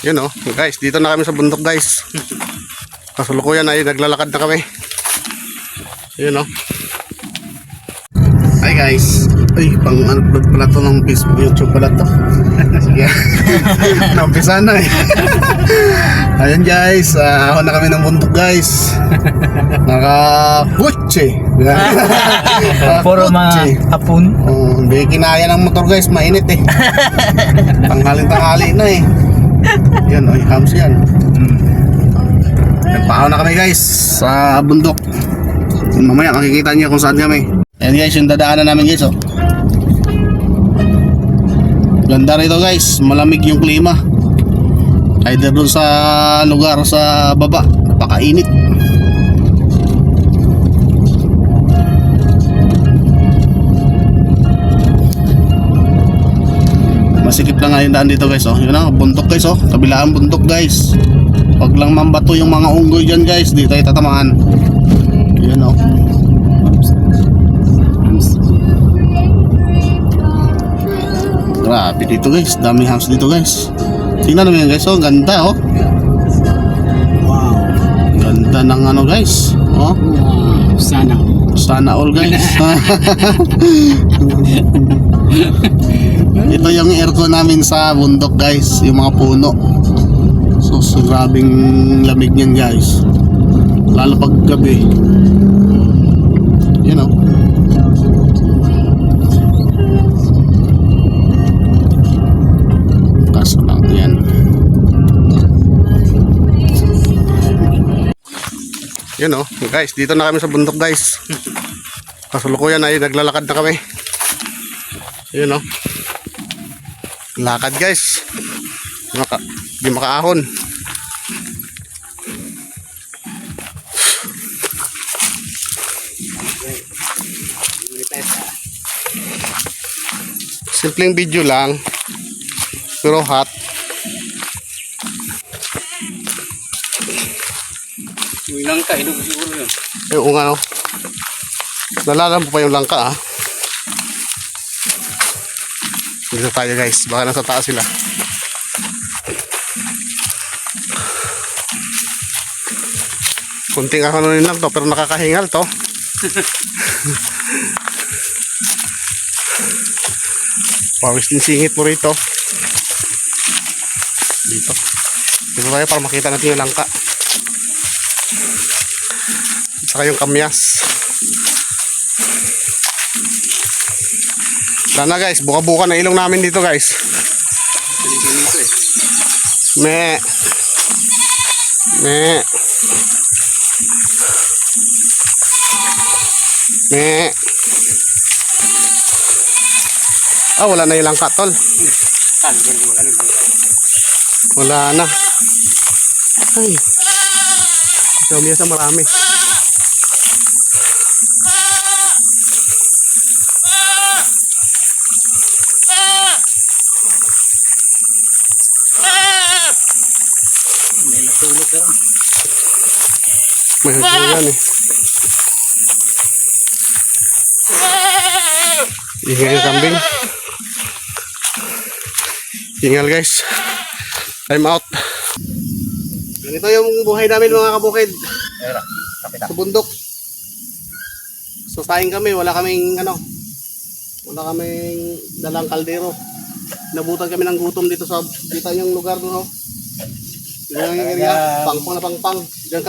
Yun oh, guys, dito na kami sa bundok guys. Kasulukuyan ay naglalakad na kami. Yun oh. Hi guys. Ay, pang-upload pala to ng Facebook, YouTube pala to. Sige. Nampisa na eh. Ayan guys, ako na kami ng bundok guys. Naka-kutse. Puro mga hapon. Oh, hindi kinaya ng motor guys, mainit eh. Tanghalin-tanghali na eh. Yan, oy, hams yan. Nagpaaw na kami guys sa bundok. Mamaya makikita niyo kung saan kami. Ayan guys, yung dadaanan namin guys oh. Ganda rito guys, malamig yung klima. Either dun sa lugar sa baba, napakainit. Masikip na nga yung daan dito guys oh. Yun na, bundok guys oh. Kabilaan bundok guys. Huwag lang mambato yung mga unggoy dyan guys. Di tayo tatamaan. Yun oh. Grabe dito guys. Daming hams dito guys. Tingnan naman guys oh. Ganda oh. Wow. Ganda ng ano guys. Oh. Wow. Sana all guys. Ito yung aircon namin sa bundok guys, yung mga puno. So grabing lamig niyan guys. Lalo pag gabi. You know. Kaso lang yan. You know, guys, dito na kami sa bundok guys. Kasulukuyan ay naglalakad na kami. You know. Lakad guys. Di makaahon. Simpleng video lang. Pero hot. yung langka, ito siguro yun. Yung ano. Nalalam po pa yung langka ah. Dito tayo guys, baka nasa taas sila. Kunting akanunin lang to, pero nakakahingal to. Pawis din singit mo rito. Dito tayo para makita natin yung langka. Saka yung kamyas. Sana guys, buka-buka na ilong namin dito guys. Me. Ah, wala na yung langka tol. Wala na. Ay. Kamyas na marami. May hagyo yan eh. Ingal yung kambing. Ingal guys. Time out. Ganito yung buhay namin mga kabukid. Sa bundok. So tayong kami, wala kaming dalang kaldero. Nabutan kami ng gutom dito yung lugar doon. Yung area, pangpang na pangpang. Diyan